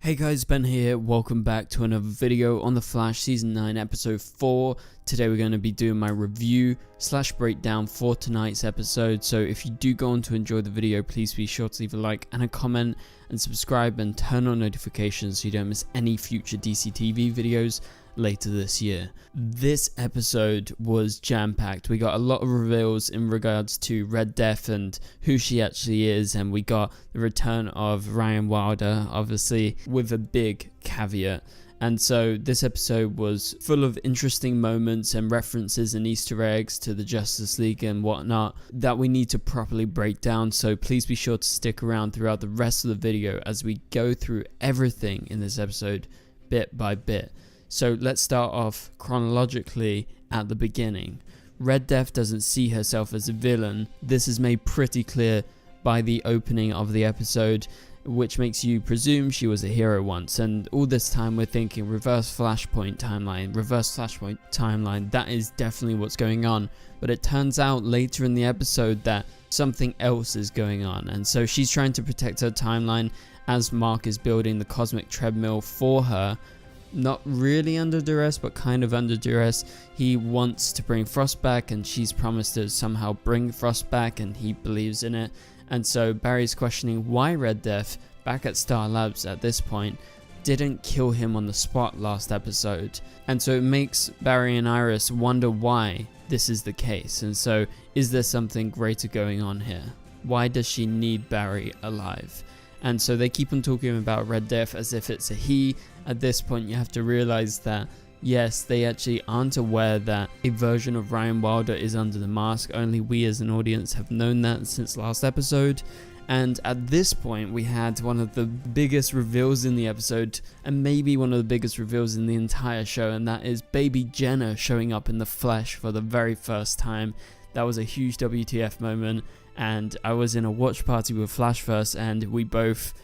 Hey guys, Ben here, welcome back to another video on The Flash Season 9 Episode 4. Today we're going to be doing my review / breakdown for tonight's episode, so if you do go on to enjoy the video, please be sure to leave a like and a comment and subscribe and turn on notifications so you don't miss any future DCTV videos later this year. This episode was jam-packed. We got a lot of reveals in regards to Red Death and who she actually is, and we got the return of Ryan Wilder, obviously, with a big caveat. And so this episode was full of interesting moments and references and Easter eggs to the Justice League and whatnot that we need to properly break down, so please be sure to stick around throughout the rest of the video as we go through everything in this episode bit by bit. So let's start off chronologically at the beginning. Red Death doesn't see herself as a villain. This is made pretty clear by the opening of the episode, which makes you presume she was a hero once, and all this time we're thinking reverse flashpoint timeline, that is definitely what's going on. But it turns out later in the episode that something else is going on, and so she's trying to protect her timeline as Mark is building the cosmic treadmill for her. Not really under duress, but kind of under duress. He wants to bring Frost back, and she's promised to somehow bring Frost back, and he believes in it. And so Barry's questioning why Red Death, back at Star Labs at this point, didn't kill him on the spot last episode. And so it makes Barry and Iris wonder why this is the case. And so is there something greater going on here? Why does she need Barry alive? And so they keep on talking about Red Death as if it's a he. At this point you have to realize that yes, they actually aren't aware that a version of Ryan Wilder is under the mask. Only we as an audience have known that since last episode. And at this point we had one of the biggest reveals in the episode, and maybe one of the biggest reveals in the entire show, and that is Baby Jenna showing up in the flesh for the very first time. That was a huge WTF moment, and I was in a watch party with Flashverse, and we both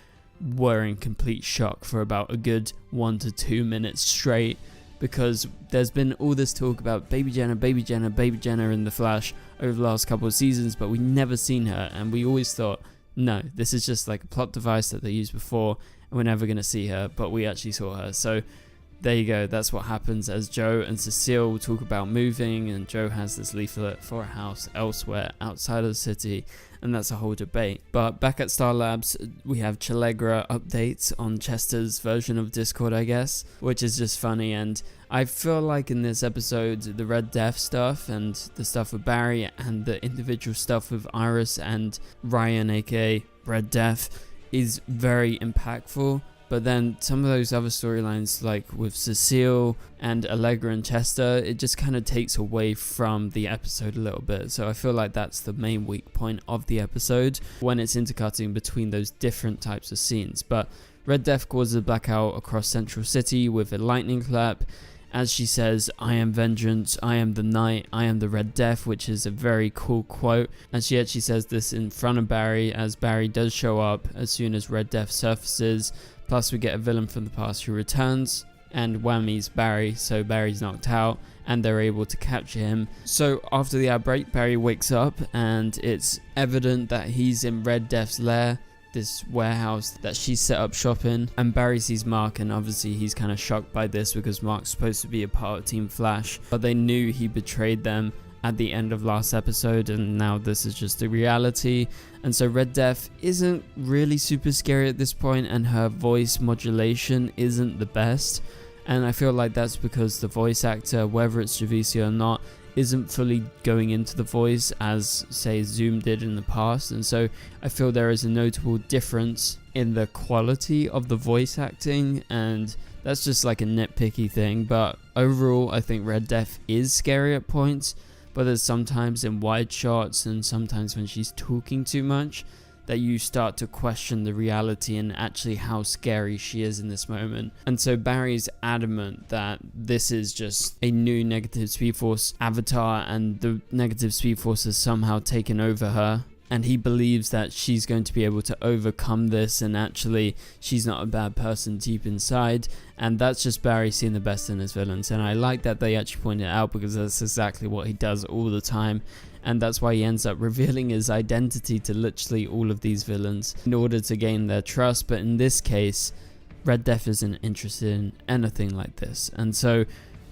were in complete shock for about a good 1 to 2 minutes straight, because there's been all this talk about Baby Jenna in the Flash over the last couple of seasons, but we never seen her, and we always thought, no, this is just like a plot device that they used before and we're never going to see her, but we actually saw her. So there you go, that's what happens as Joe and Cecile talk about moving, and Joe has this leaflet for a house elsewhere outside of the city, and that's a whole debate. But back at Star Labs, we have Chalegra updates on Chester's version of Discord, I guess, which is just funny. And I feel like in this episode, the Red Death stuff and the stuff with Barry and the individual stuff with Iris and Ryan, aka Red Death, is very impactful. But then some of those other storylines, like with Cecile and Allegra and Chester, it just kind of takes away from the episode a little bit. So I feel like that's the main weak point of the episode when it's intercutting between those different types of scenes. But Red Death causes a blackout across Central City with a lightning clap. As she says, "I am vengeance, I am the night, I am the Red Death," which is a very cool quote. And she actually says this in front of Barry, as Barry does show up as soon as Red Death surfaces. Plus we get a villain from the past who returns, and whammies Barry, so Barry's knocked out and they're able to capture him. So after the outbreak, Barry wakes up and it's evident that he's in Red Death's lair, this warehouse that she set up shop in, and Barry sees Mark, and obviously he's kind of shocked by this because Mark's supposed to be a part of Team Flash, but they knew he betrayed them at the end of last episode, and now this is just a reality. And so Red Death isn't really super scary at this point, and her voice modulation isn't the best, and I feel like that's because the voice actor, whether it's Javicia or not, isn't fully going into the voice as say Zoom did in the past. And so I feel there is a notable difference in the quality of the voice acting, and that's just like a nitpicky thing. But overall I think Red Death is scary at points, but there's sometimes in wide shots and sometimes when she's talking too much that you start to question the reality and actually how scary she is in this moment. And so Barry's adamant that this is just a new negative Speed Force avatar, and the negative Speed Force has somehow taken over her, and he believes that she's going to be able to overcome this, and actually she's not a bad person deep inside. And that's just Barry seeing the best in his villains, and I like that they actually point it out because that's exactly what he does all the time. And that's why he ends up revealing his identity to literally all of these villains in order to gain their trust. But in this case, Red Death isn't interested in anything like this. And so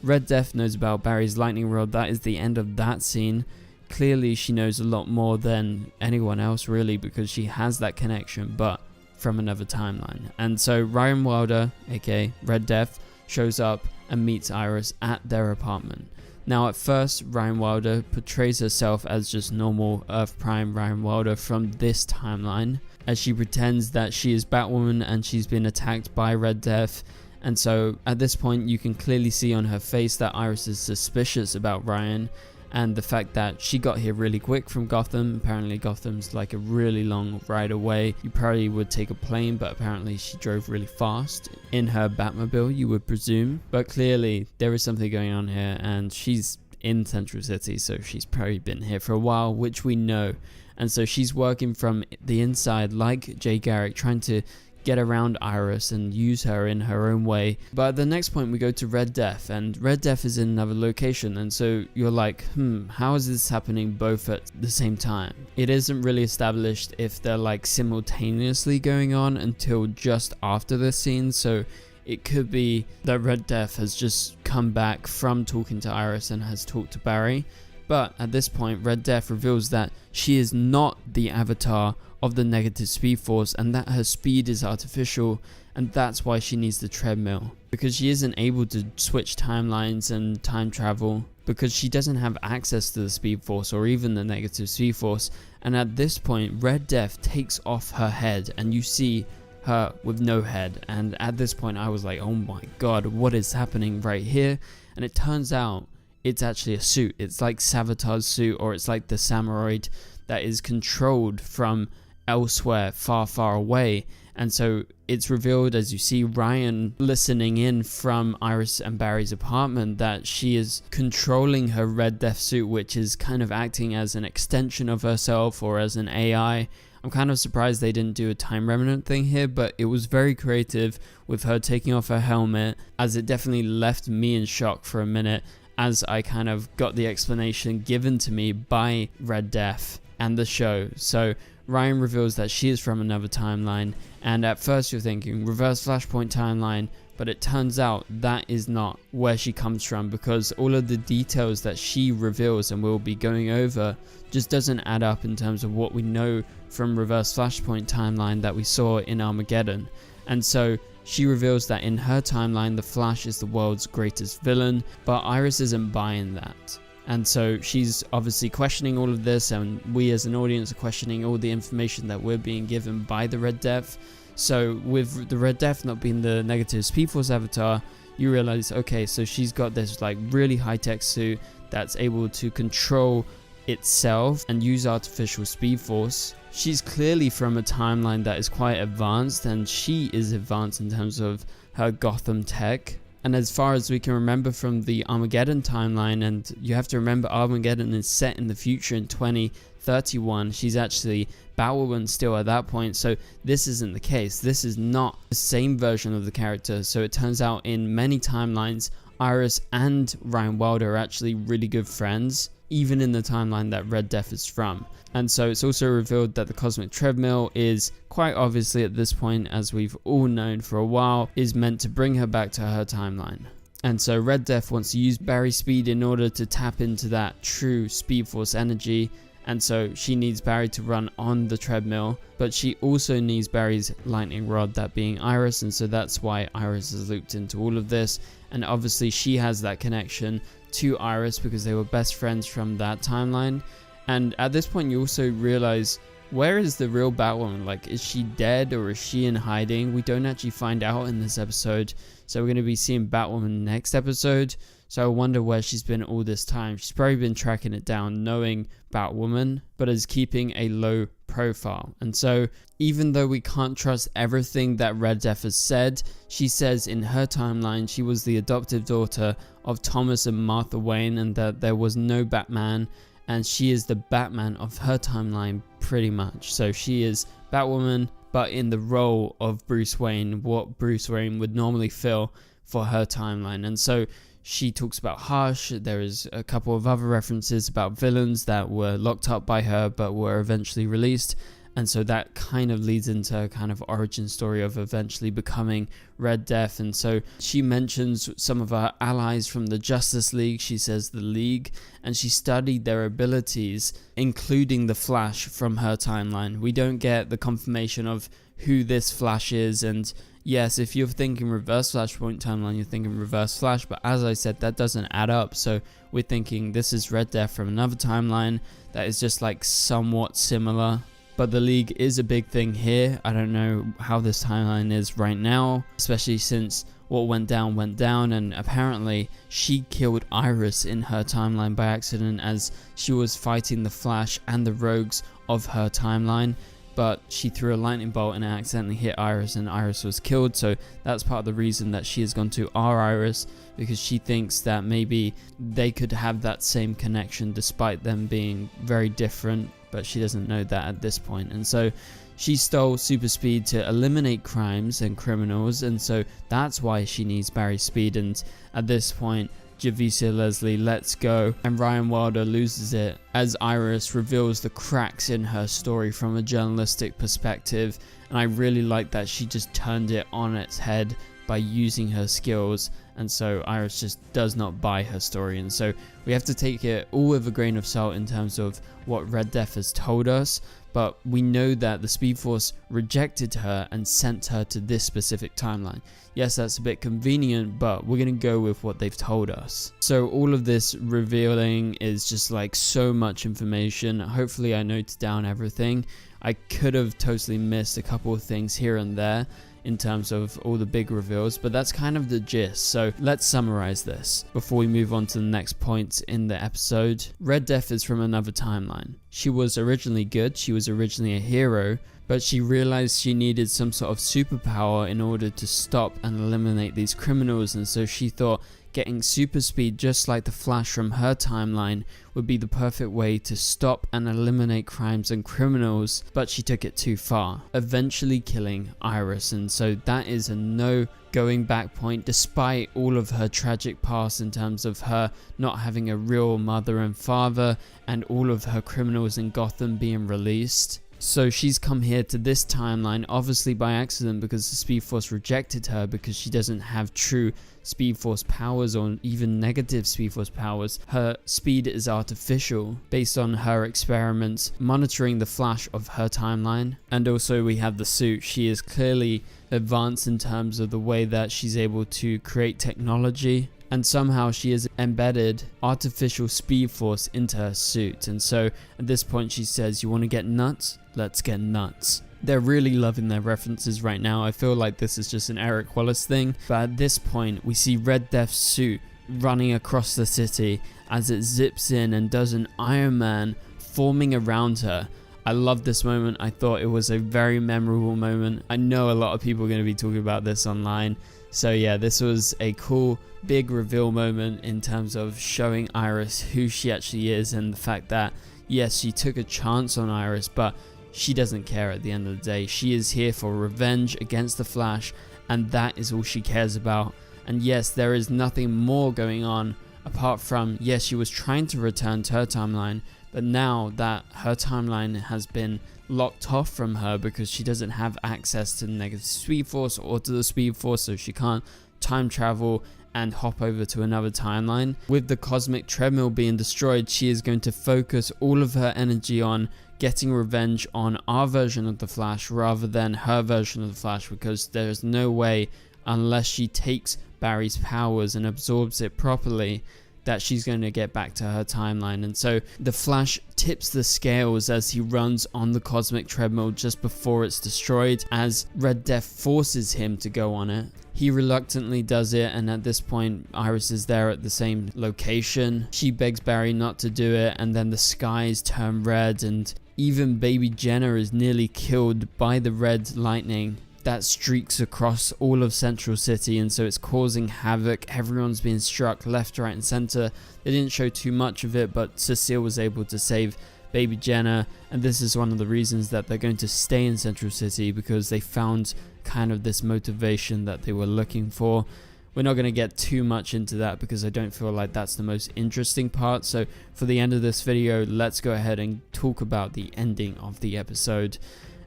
Red Death knows about Barry's lightning rod. That is the end of that scene. Clearly she knows a lot more than anyone else really, because she has that connection, but from another timeline. And so Ryan Wilder, aka Red Death, shows up and meets Iris at their apartment. Now at first, Ryan Wilder portrays herself as just normal Earth Prime Ryan Wilder from this timeline, as she pretends that she is Batwoman and she's been attacked by Red Death. And so at this point you can clearly see on her face that Iris is suspicious about Ryan, and the fact that she got here really quick from Gotham. Apparently Gotham's like a really long ride away. You probably would take a plane, but apparently she drove really fast in her Batmobile, you would presume. But clearly there is something going on here, and she's in Central City, so she's probably been here for a while, which we know. And so she's working from the inside like Jay Garrick, trying to get around Iris and use her in her own way. But at the next point we go to Red Death, and Red Death is in another location, and so you're like, how is this happening both at the same time? It isn't really established if they're like simultaneously going on until just after this scene, so it could be that Red Death has just come back from talking to Iris and has talked to Barry. But at this point Red Death reveals that she is not the avatar of the negative speed force, and that her speed is artificial, and that's why she needs the treadmill, because she isn't able to switch timelines and time travel, because she doesn't have access to the speed force or even the negative speed force. And at this point Red Death takes off her head and you see her with no head, and at this point I was like, oh my god, what is happening right here? And it turns out it's actually a suit. It's like Savitar's suit, or it's like the Samuroid that is controlled from elsewhere, far away. And so it's revealed as you see Ryan listening in from Iris and Barry's apartment that she is controlling her Red Death suit, which is kind of acting as an extension of herself or as an AI. I'm kind of surprised they didn't do a time remnant thing here, but it was very creative with her taking off her helmet, as it definitely left me in shock for a minute as I kind of got the explanation given to me by Red Death and the show. So Ryan reveals that she is from another timeline, and at first you're thinking reverse Flashpoint timeline, but it turns out that is not where she comes from, because all of the details that she reveals and we'll be going over just doesn't add up in terms of what we know from reverse Flashpoint timeline that we saw in Armageddon. And so she reveals that in her timeline the Flash is the world's greatest villain, but Iris isn't buying that. And so she's obviously questioning all of this, and we as an audience are questioning all the information that we're being given by the Red Death. So with the Red Death not being the negative Speed Force avatar, you realize, okay, so she's got this like really high-tech suit that's able to control itself and use artificial Speed Force. She's clearly from a timeline that is quite advanced, and she is advanced in terms of her Gotham tech. And as far as we can remember from the Armageddon timeline, and you have to remember Armageddon is set in the future in 2031, she's actually Batwoman still at that point, so this isn't the case. This is not the same version of the character. So it turns out in many timelines Iris and Ryan Wilder are actually really good friends, even in the timeline that Red Death is from. And so it's also revealed that the cosmic treadmill is quite obviously at this point, as we've all known for a while, is meant to bring her back to her timeline. And so Red Death wants to use Barry's speed in order to tap into that true Speed Force energy, and so she needs Barry to run on the treadmill, but she also needs Barry's lightning rod, that being Iris, and so that's why Iris is looped into all of this. And obviously she has that connection to Iris because they were best friends from that timeline. And at this point you also realize, where is the real Batwoman? Like, is she dead or is she in hiding? We don't actually find out in this episode, so we're going to be seeing Batwoman next episode. So I wonder where she's been all this time. She's probably been tracking it down, knowing Batwoman, but is keeping a low profile. And so even though we can't trust everything that Red Death has said, she says in her timeline she was the adoptive daughter of Thomas and Martha Wayne, and that there was no Batman, and she is the Batman of her timeline pretty much. So she is Batwoman, but in the role of Bruce Wayne, what Bruce Wayne would normally fill for her timeline. And so she talks about Hush. There is a couple of other references about villains that were locked up by her but were eventually released. And so that kind of leads into a kind of origin story of eventually becoming Red Death. And so she mentions some of her allies from the Justice League. She says the League, and she studied their abilities, including the Flash from her timeline. We don't get the confirmation of who this Flash is, and yes, if you're thinking Reverse Flashpoint timeline, you're thinking Reverse Flash, but as I said, that doesn't add up. So we're thinking this is Red Death from another timeline that is just like somewhat similar. But the League is a big thing here. I don't know how this timeline is right now, especially since what went down, and apparently she killed Iris in her timeline by accident as she was fighting the Flash and the Rogues of her timeline. But she threw a lightning bolt and it accidentally hit Iris, and Iris was killed. So that's part of the reason that she has gone to our Iris, because she thinks that maybe they could have that same connection despite them being very different, but she doesn't know that at this point. And so she stole super speed to eliminate crimes and criminals, and so that's why she needs Barry's speed. And at this point, Javicia Leslie lets go and Ryan Wilder loses it as Iris reveals the cracks in her story from a journalistic perspective. And I really like that she just turned it on its head by using her skills, and so Iris just does not buy her story. And so we have to take it all with a grain of salt in terms of what Red Death has told us, but we know that the Speed Force rejected her and sent her to this specific timeline. Yes, that's a bit convenient, but we're going to go with what they've told us. So all of this revealing is just like so much information. Hopefully I noted down everything. I could have totally missed a couple of things here and there in terms of all the big reveals, but that's kind of the gist. So let's summarize this before we move on to the next point in the episode. Red Death is from another timeline. She was originally good, she was originally a hero, but she realized she needed some sort of superpower in order to stop and eliminate these criminals, and so she thought getting super speed just like the Flash from her timeline would be the perfect way to stop and eliminate crimes and criminals, but she took it too far, eventually killing Iris. And so that is a no going back point, despite all of her tragic past in terms of her not having a real mother and father and all of her criminals in Gotham being released. So she's come here to this timeline obviously by accident because the Speed Force rejected her because she doesn't have true Speed Force powers or even negative Speed Force powers. Her speed is artificial based on her experiments monitoring the Flash of her timeline. And also we have the suit. She is clearly advanced in terms of the way that she's able to create technology, and somehow she has embedded artificial Speed Force into her suit. And so at this point she says, "You want to get nuts? Let's get nuts." They're really loving their references right now. I feel like this is just an Eric Wallace thing. But at this point we see Red Death's suit running across the city as it zips in and does an Iron Man forming around her. I love this moment. I thought it was a very memorable moment. I know a lot of people are going to be talking about this online. So yeah, this was a cool big reveal moment in terms of showing Iris who she actually is, and the fact that yes, she took a chance on Iris, but she doesn't care at the end of the day. She is here for revenge against the Flash, and that is all she cares about. And yes, there is nothing more going on apart from, yes, she was trying to return to her timeline, but now that her timeline has been locked off from her because she doesn't have access to the negative Speed Force or to the Speed Force, so she can't time travel and hop over to another timeline. With the cosmic treadmill being destroyed, she is going to focus all of her energy on getting revenge on our version of the Flash rather than her version of the Flash, because there's no way, unless she takes Barry's powers and absorbs it properly, that she's going to get back to her timeline. And so the Flash tips the scales as he runs on the cosmic treadmill just before it's destroyed, as Red Death forces him to go on it. He reluctantly does it, and at this point Iris is there at the same location. She begs Barry not to do it, and then the skies turn red, and even baby Jenna is nearly killed by the red lightning that streaks across all of Central City, and so it's causing havoc. Everyone's being struck left, right and center. They didn't show too much of it, but Cecile was able to save baby Jenna, and this is one of the reasons that they're going to stay in Central City, because they found kind of this motivation that they were looking for. we're not going to get too much into that because I don't feel like that's the most interesting part. So for the end of this video, let's go ahead and talk about the ending of the episode.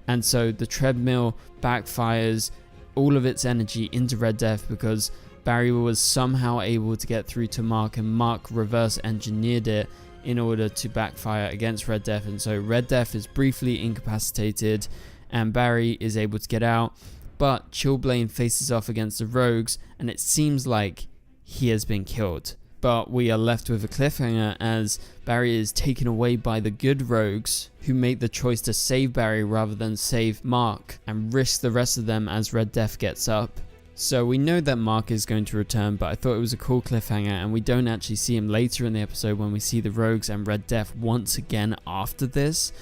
And so the treadmill backfires all of its energy into Red Death because Barry was somehow able to get through to Mark, and Mark reverse engineered it in order to backfire against Red Death. And so Red Death is briefly incapacitated and Barry is able to get out, but Chillblaine faces off against the rogues and it seems like he has been killed. But we are left with a cliffhanger as Barry is taken away by the good rogues who make the choice to save Barry rather than save Mark and risk the rest of them as Red Death gets up. So we know that Mark is going to return, but I thought it was a cool cliffhanger, and we don't actually see him later in the episode when we see the rogues and Red Death once again after this.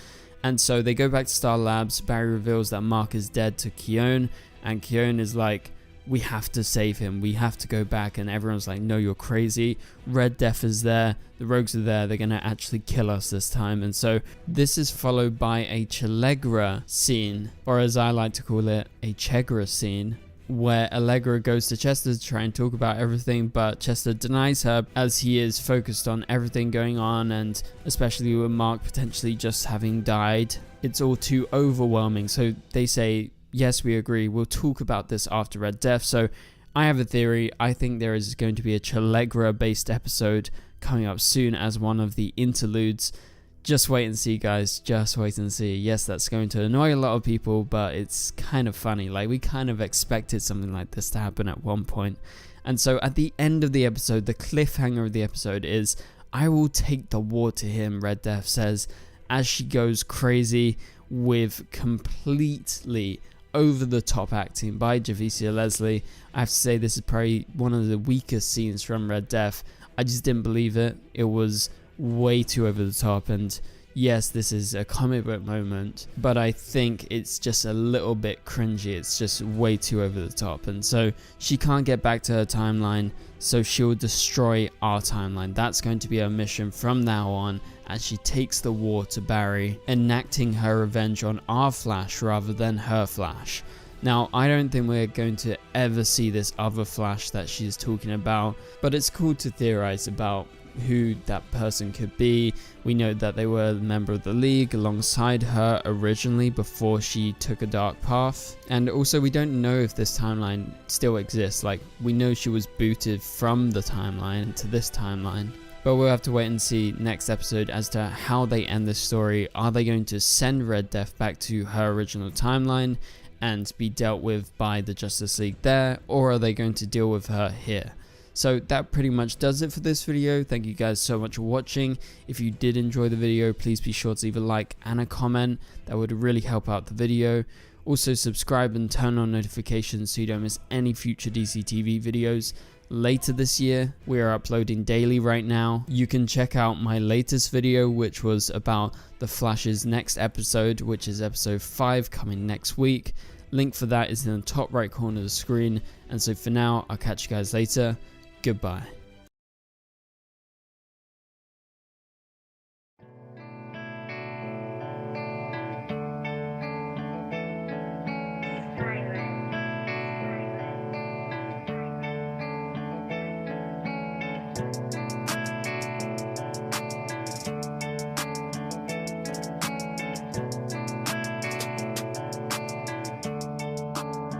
And so they go back to Star Labs. Barry reveals that Mark is dead to Keone, and Keone is like, we have to save him, we have to go back, and everyone's like, no, you're crazy. Red Death is there, the rogues are there, they're gonna actually kill us this time. And so this is followed by a Chalegra scene, or as I like to call it, a Chegra scene, where Allegra goes to Chester to try and talk about everything, but Chester denies her as he is focused on everything going on, and especially with Mark potentially just having died. It's all too overwhelming, so they say, yes, we agree, we'll talk about this after Red Death. So I have a theory. I think there is going to be a Chalegra based episode coming up soon as one of the interludes. Just wait and see, guys, just wait and see. Yes, that's going to annoy a lot of people, but it's kind of funny. Like, we kind of expected something like this to happen at one point. And so at the end of the episode, the cliffhanger of the episode is, I will take the war to him, Red Death says, as she goes crazy with completely over the top acting by Javicia Leslie. I have to say, this is probably one of the weakest scenes from Red Death. I just didn't believe it. It was way too over the top, and yes, this is a comic book moment, but I think it's just a little bit cringy. It's just way too over the top, and so she can't get back to her timeline, so she'll destroy our timeline. That's going to be her mission from now on, as she takes the war to Barry, enacting her revenge on our Flash rather than her Flash. Now, I don't think we're going to ever see this other Flash that she's talking about, but it's cool to theorize about who that person could be. We know that they were a member of the League alongside her originally before she took a dark path, and also we don't know if this timeline still exists. Like, we know she was booted from the timeline to this timeline, but we'll have to wait and see next episode as to how they end this story. Are they going to send Red Death back to her original timeline and be dealt with by the Justice League there, or are they going to deal with her here? So that pretty much does it for this video. Thank you guys so much for watching. If you did enjoy the video, please be sure to leave a like and a comment. That would really help out the video. Also subscribe and turn on notifications so you don't miss any future DCTV videos. Later this year, we are uploading daily right now. You can check out my latest video, which was about the Flash's next episode, which is episode 5 coming next week. Link for that is in the top right corner of the screen. And so for now, I'll catch you guys later. Goodbye.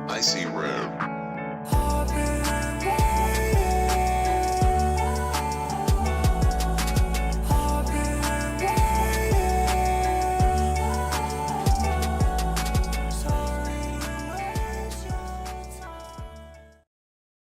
I see red.